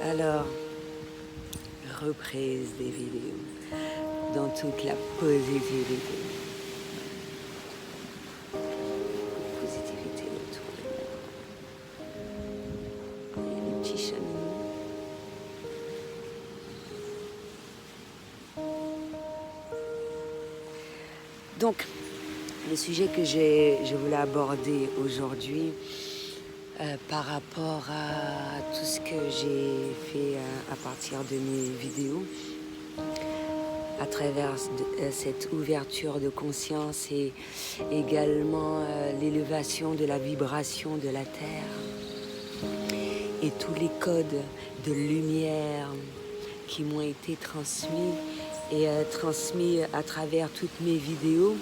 Alors, reprise des vidéos dans toute la positivité. Positivité autour de moi. Il y a des petits cheminements. Donc, le sujet que je voulais aborder aujourd'hui, par rapport à tout ce que j'ai fait à partir de mes vidéos, à travers cette ouverture de conscience et également l'élévation de la vibration de la Terre et tous les codes de lumière qui m'ont été transmis et transmis à travers toutes mes vidéos.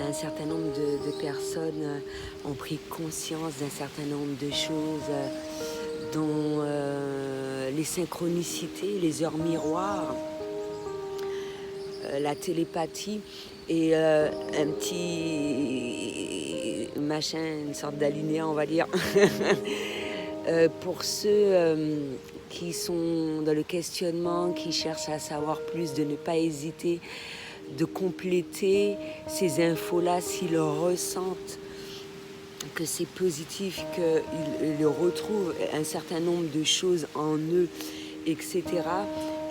Un certain nombre de personnes ont pris conscience d'un certain nombre de choses, dont les synchronicités, les heures miroirs, la télépathie et un petit machin, une sorte d'alinéa, on va dire. Pour ceux qui sont dans le questionnement, qui cherchent à savoir plus, de ne pas hésiter, de compléter ces infos-là s'ils le ressentent, que c'est positif, qu'ils retrouvent un certain nombre de choses en eux, etc.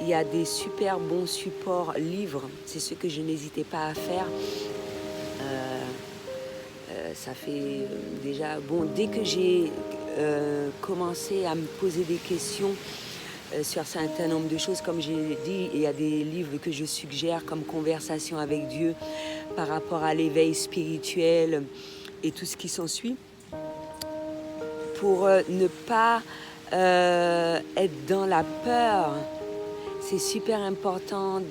Il y a des super bons supports livres, c'est ce que je n'hésitais pas à faire. Ça fait déjà, bon, dès que j'ai commencé à me poser des questions sur un certain nombre de choses, comme j'ai dit, il y a des livres que je suggère comme Conversation avec Dieu par rapport à l'éveil spirituel et tout ce qui s'ensuit, pour ne pas être dans la peur. C'est super important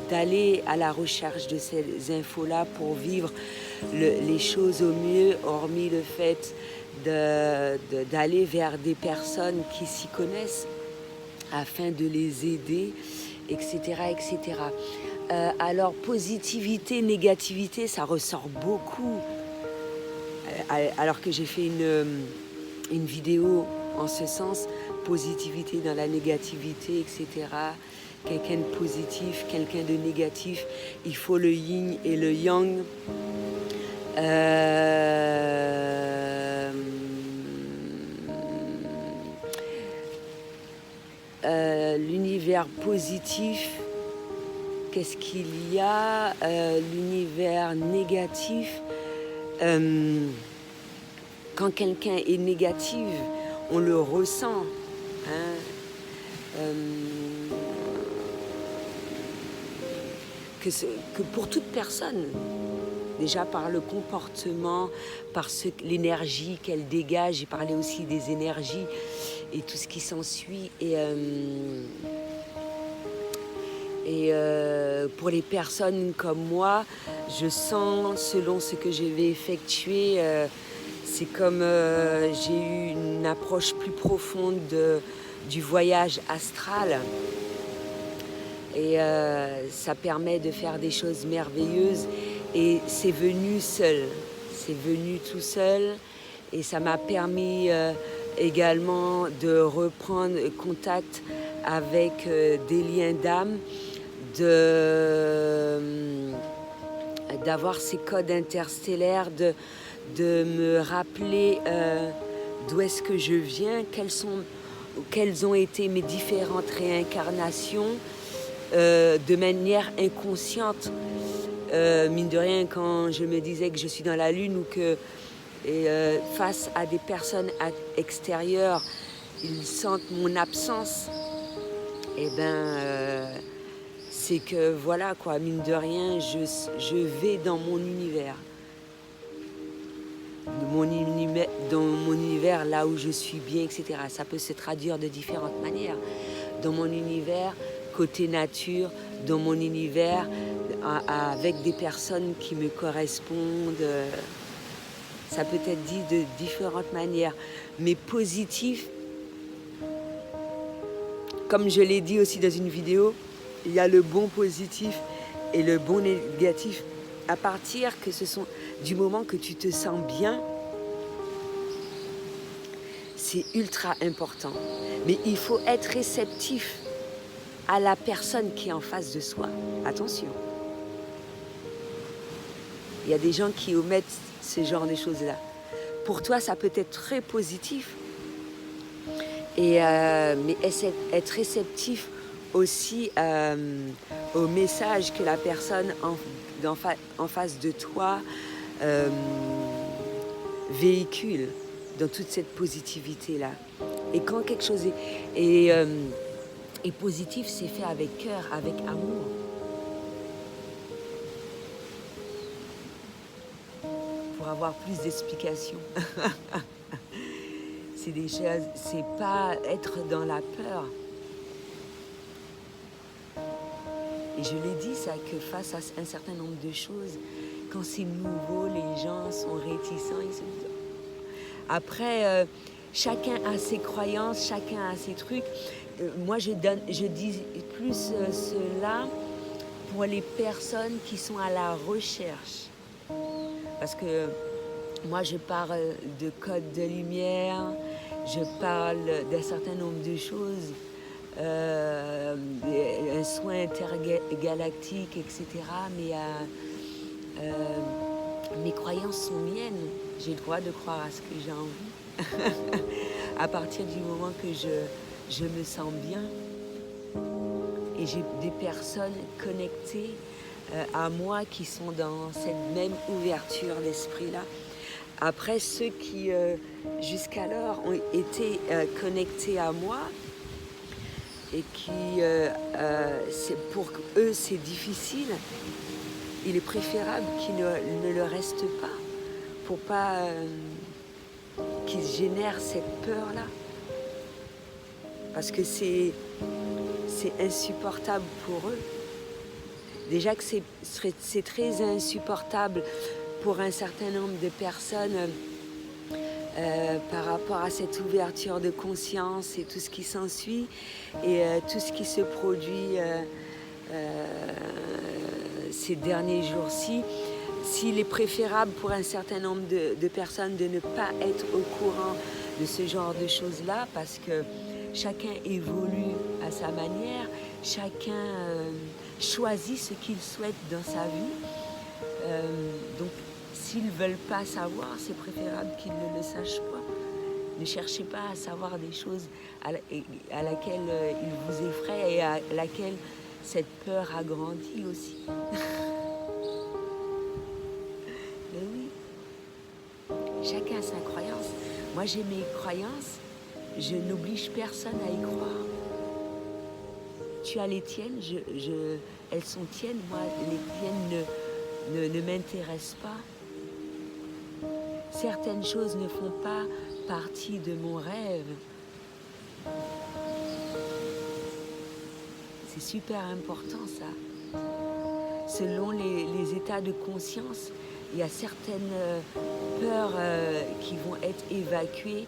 d'aller à la recherche de ces infos-là pour vivre les choses au mieux, hormis le fait d'aller vers des personnes qui s'y connaissent afin de les aider, etc. etc. Alors, positivité, négativité, ça ressort beaucoup. Alors que j'ai fait une vidéo en ce sens, positivité dans la négativité, etc. Quelqu'un de positif, quelqu'un de négatif, il faut le yin et le yang. L'univers positif, qu'est-ce qu'il y a? L'univers négatif, quand quelqu'un est négatif, on le ressent. Que pour toute personne, déjà par le comportement, par l'énergie qu'elle dégage, j'ai parlé aussi des énergies et tout ce qui s'ensuit. Et pour les personnes comme moi, je sens, selon ce que je vais effectuer, c'est comme j'ai eu une approche plus profonde du voyage astral. Et ça permet de faire des choses merveilleuses. Et c'est venu seul, c'est venu tout seul. Et ça m'a permis également de reprendre contact avec des liens d'âme, d'avoir ces codes interstellaires, de me rappeler d'où est-ce que je viens, quelles ont été mes différentes réincarnations, de manière inconsciente. Mine de rien, quand je me disais que je suis dans la lune ou que face à des personnes extérieures, ils sentent mon absence, et c'est que voilà quoi, mine de rien, je vais dans mon univers. Dans mon univers, là où je suis bien, etc. Ça peut se traduire de différentes manières. Dans mon univers, côté nature, dans mon univers, avec des personnes qui me correspondent. Ça peut être dit de différentes manières. Mais positif, comme je l'ai dit aussi dans une vidéo, il y a le bon positif et le bon négatif. À partir du moment que tu te sens bien, c'est ultra important. Mais il faut être réceptif à la personne qui est en face de soi. Attention. Il y a des gens qui omettent ce genre de choses-là. Pour toi, ça peut être très positif. Mais être réceptif aussi au message que la personne en face de toi véhicule dans toute cette positivité-là. Et quand quelque chose est positif, c'est fait avec cœur, avec amour. Pour avoir plus d'explications. C'est des choses, c'est pas être dans la peur. Et je l'ai dit ça, que face à un certain nombre de choses, quand c'est nouveau, les gens sont réticents. Ils se disent... Après, chacun a ses croyances, chacun a ses trucs. Moi, je dis plus cela pour les personnes qui sont à la recherche. Parce que moi, je parle de code de lumière, je parle d'un certain nombre de choses, un soin intergalactique, etc. Mais mes croyances sont miennes. J'ai le droit de croire à ce que j'ai envie. À partir du moment que je me sens bien. Et j'ai des personnes connectées à moi qui sont dans cette même ouverture d'esprit-là. Après, ceux qui jusqu'alors ont été connectés à moi et qui, pour eux, c'est difficile, il est préférable qu'ils ne le restent pas pour pas qu'ils génèrent cette peur-là. Parce que c'est insupportable pour eux. Déjà que c'est très insupportable pour un certain nombre de personnes par rapport à cette ouverture de conscience et tout ce qui s'ensuit et tout ce qui se produit ces derniers jours-ci. S'il est préférable pour un certain nombre de personnes de ne pas être au courant de ce genre de choses-là, parce que chacun évolue à sa manière, chacun choisit ce qu'il souhaite dans sa vie. Donc, s'ils ne veulent pas savoir, c'est préférable qu'ils ne le sachent pas. Ne cherchez pas à savoir des choses à laquelle ils vous effraient et à laquelle cette peur a grandi aussi. Mais oui, chacun a sa croyance. Moi, j'ai mes croyances, je n'oblige personne à y croire. Tu as les tiennes, elles sont tiennes, moi, les tiennes ne m'intéressent pas. Certaines choses ne font pas partie de mon rêve. C'est super important, ça. Selon les états de conscience, il y a certaines peurs qui vont être évacuées.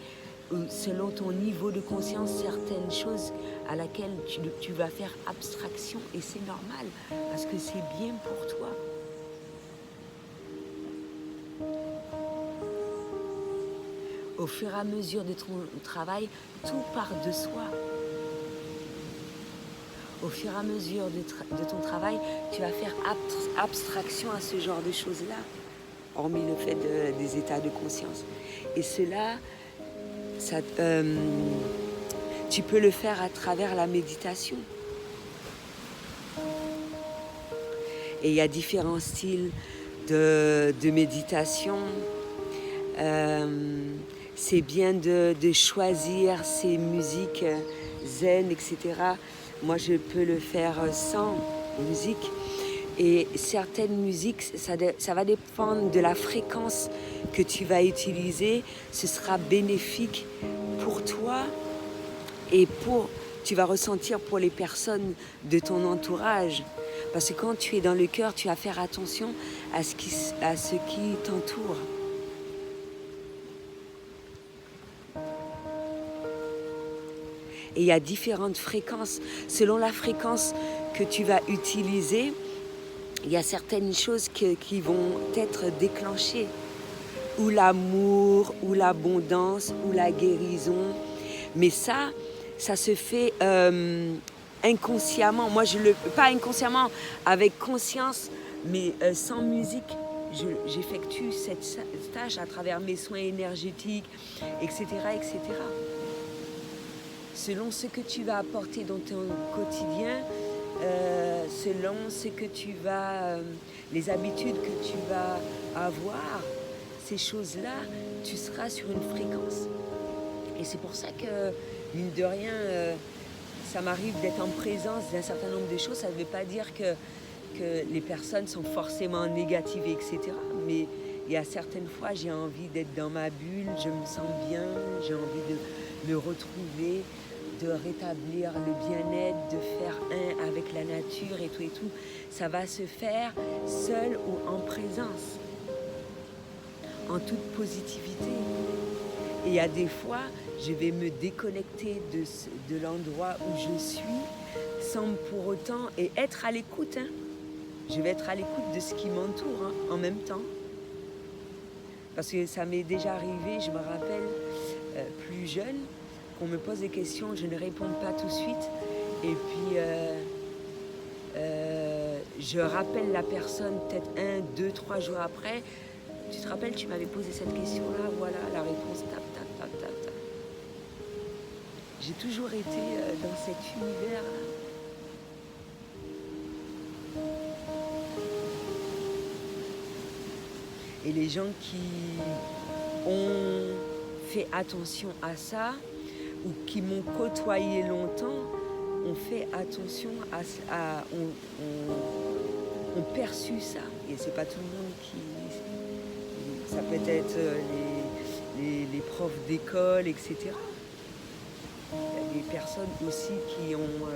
Selon ton niveau de conscience, certaines choses à laquelle tu vas faire abstraction. Et c'est normal, parce que c'est bien pour toi. Au fur et à mesure de ton travail, tout part de soi. Au fur et à mesure de ton travail, tu vas faire abstraction à ce genre de choses-là, hormis le fait des états de conscience. Et cela, tu peux le faire à travers la méditation. Et il y a différents styles de méditation. C'est bien de choisir ces musiques zen, etc. Moi, je peux le faire sans musique. Et certaines musiques, ça va dépendre de la fréquence que tu vas utiliser. Ce sera bénéfique pour toi et tu vas ressentir pour les personnes de ton entourage. Parce que quand tu es dans le cœur, tu vas faire attention à ce qui t'entoure. Et il y a différentes fréquences. Selon la fréquence que tu vas utiliser, il y a certaines choses qui vont être déclenchées. ou l'amour, ou l'abondance, ou la guérison. Mais ça se fait inconsciemment. Moi, pas inconsciemment, avec conscience, mais sans musique. J'effectue cette tâche à travers mes soins énergétiques, etc., etc. Selon ce que tu vas apporter dans ton quotidien, selon ce que tu vas, les habitudes que tu vas avoir, ces choses-là, tu seras sur une fréquence. Et c'est pour ça que, mine de rien, ça m'arrive d'être en présence d'un certain nombre de choses. Ça ne veut pas dire que les personnes sont forcément négatives, etc. Mais il y a certaines fois, j'ai envie d'être dans ma bulle, je me sens bien, j'ai envie de me retrouver, de rétablir le bien-être, de faire un avec la nature et tout. Ça va se faire seul ou en présence, en toute positivité. Et il y a des fois, je vais me déconnecter de l'endroit où je suis sans pour autant et être à l'écoute. Je vais être à l'écoute de ce qui m'entoure en même temps. Parce que ça m'est déjà arrivé, je me rappelle, plus jeune, qu'on me pose des questions, je ne réponds pas tout de suite. Et puis, je rappelle la personne peut-être 1, 2, 3 jours après. Tu te rappelles, tu m'avais posé cette question-là, voilà la réponse, tap, tap, tap, tap, tap. J'ai toujours été dans cet univers-là. Et les gens qui ont fait attention à ça, ou qui m'ont côtoyé longtemps, ont fait attention ont perçu ça. Et c'est pas tout le monde qui... Ça peut être les profs d'école, etc. Il y a des personnes aussi qui ont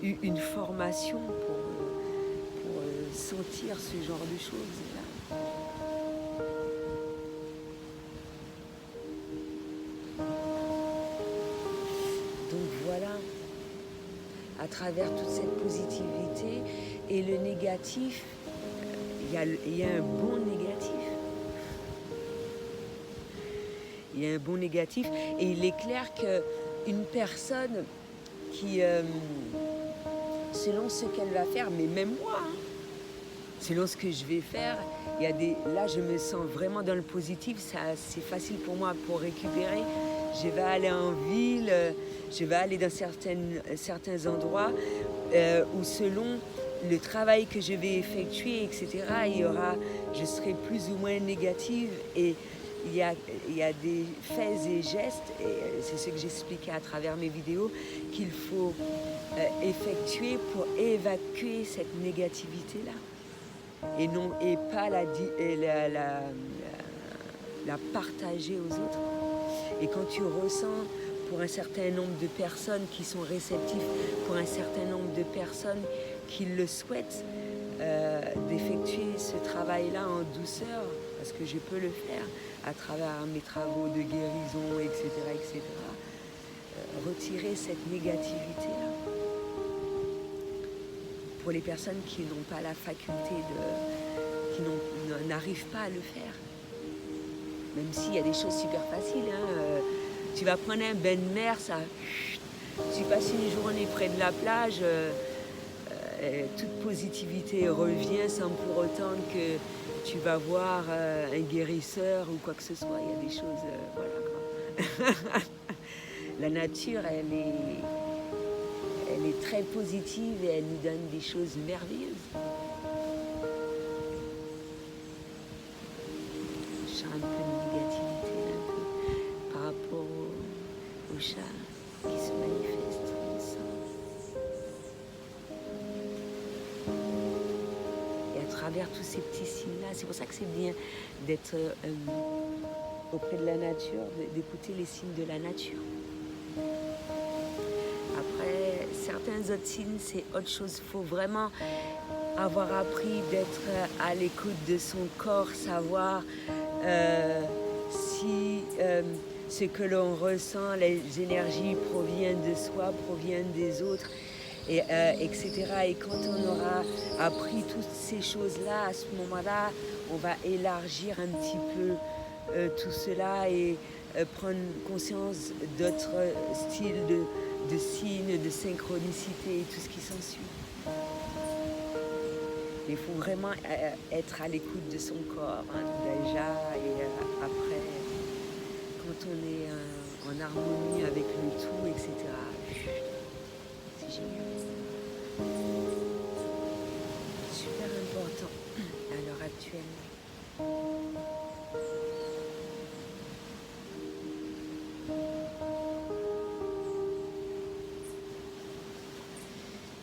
eu une formation pour sentir ce genre de choses-là. Donc voilà, à travers toute cette positivité et le négatif, il y a un bon négatif. Il y a un bon négatif et il est clair qu'une personne qui, selon ce qu'elle va faire, mais même moi, selon ce que je vais faire, là je me sens vraiment dans le positif, c'est facile pour moi pour récupérer. Je vais aller en ville, je vais aller dans certains endroits où selon le travail que je vais effectuer, etc., je serai plus ou moins négative et il y a des faits et gestes, et c'est ce que j'expliquais à travers mes vidéos, qu'il faut effectuer pour évacuer cette négativité-là. Et pas la partager aux autres. Et quand tu ressens pour un certain nombre de personnes qui sont réceptives, pour un certain nombre de personnes qui le souhaitent, d'effectuer ce travail-là en douceur, parce que je peux le faire à travers mes travaux de guérison, etc., etc., retirer cette négativité-là. Pour les personnes qui n'ont pas la faculté qui n'arrivent pas à le faire. Même s'il y a des choses super faciles. Tu vas prendre un bain de mer, tu passes une journée près de la plage, toute positivité revient sans pour autant que tu vas voir un guérisseur ou quoi que ce soit. Il y a des choses, voilà quoi. La nature, elle est très positive et elle nous donne des choses merveilleuses. Je sens un peu de négativité un peu, par rapport au chat qui se manifeste. Et à travers tous ces petits signes-là, c'est pour ça que c'est bien d'être auprès de la nature, d'écouter les signes de la nature. Après, certains autres signes, c'est autre chose. Il faut vraiment avoir appris d'être à l'écoute de son corps, savoir si ce que l'on ressent, les énergies proviennent de soi, proviennent des autres. etc. Et quand on aura appris toutes ces choses-là, à ce moment-là, on va élargir un petit peu tout cela et prendre conscience d'autres styles de signes, de synchronicité et tout ce qui s'ensuit. Il faut vraiment être à l'écoute de son corps, hein, déjà, et après, quand on est en harmonie avec le tout, etc. C'est génial. Super important à l'heure actuelle.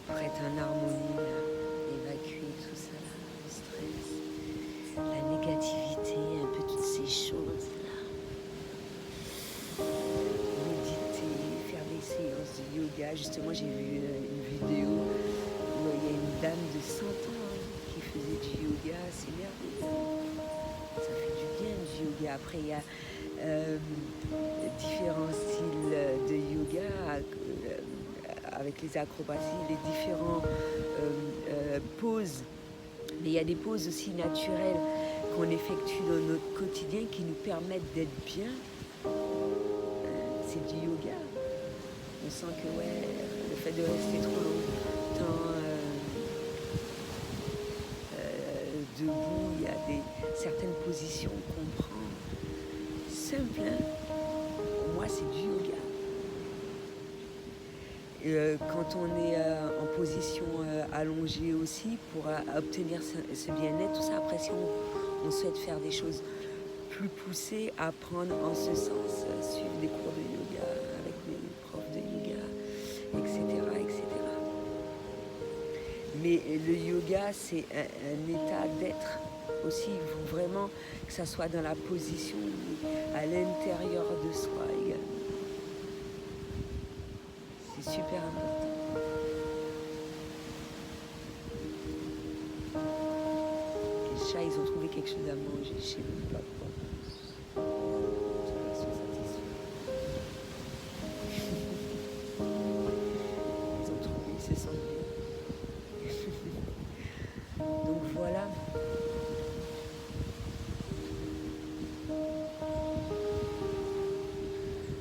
Pour être en harmonie, là, évacuer tout ça, là, le stress, la négativité, un peu toutes ces choses-là. Méditer, faire des séances de yoga. Justement, j'ai vu une vidéo où il y a une dame de 100 ans qui faisait du yoga. C'est merveilleux. Ça fait du bien du yoga. Après, il y a différents styles de yoga avec les acrobaties, les différentes poses. Mais il y a des poses aussi naturelles qu'on effectue dans notre quotidien qui nous permettent d'être bien. C'est du yoga. On sent que le fait de rester trop longtemps debout, il y a certaines positions qu'on prend simples. Hein. Pour moi, c'est du yoga. Quand on est en position allongée aussi, pour obtenir ce bien-être, tout ça, après si on souhaite faire des choses plus poussées, apprendre en ce sens, suivre des cours de yoga avec des profs de yoga, etc. etc. Mais le yoga, c'est un état d'être aussi. Il faut vraiment que ça soit dans la position à l'intérieur de soi également. C'est super important. Les chats, ils ont trouvé quelque chose à manger, je sais même pas quoi. Ils sont satisfaits. Ils ont trouvé, ils se sentent bien. Donc voilà.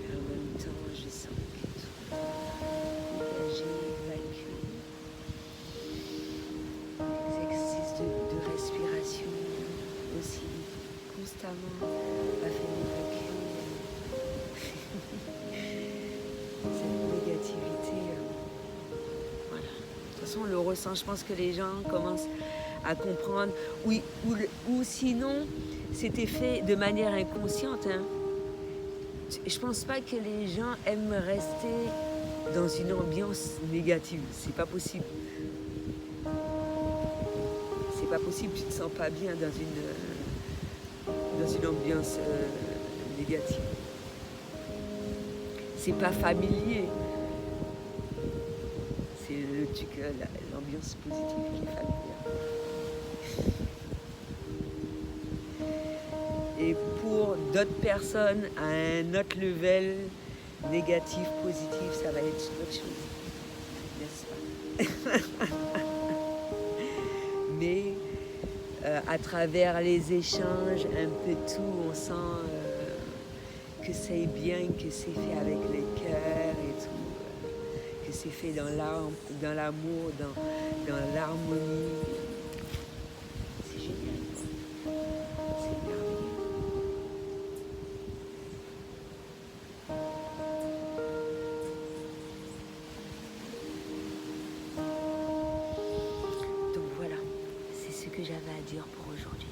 Et en même temps, je sens que tout dégagé, évacué. Des exercices de respiration aussi constamment afin d'évacuer cette négativité. Voilà. De toute façon, on le ressent. Je pense que les gens commencent à comprendre. Oui, ou sinon, c'était fait de manière inconsciente. Hein. Je pense pas que les gens aiment rester dans une ambiance négative. C'est pas possible. C'est pas possible. Tu te sens pas bien dans une ambiance négative. C'est pas familier. C'est le truc, l'ambiance positive qui est familière. Et pour d'autres personnes, à un autre level, négatif, positif, ça va être autre chose, n'est-ce pas? Mais à travers les échanges, un peu tout, on sent que c'est bien, que c'est fait avec le cœur et tout, que c'est fait dans l'amour, dans l'harmonie. C'est génial. C'est merveilleux. Donc voilà, c'est ce que j'avais à dire pour aujourd'hui.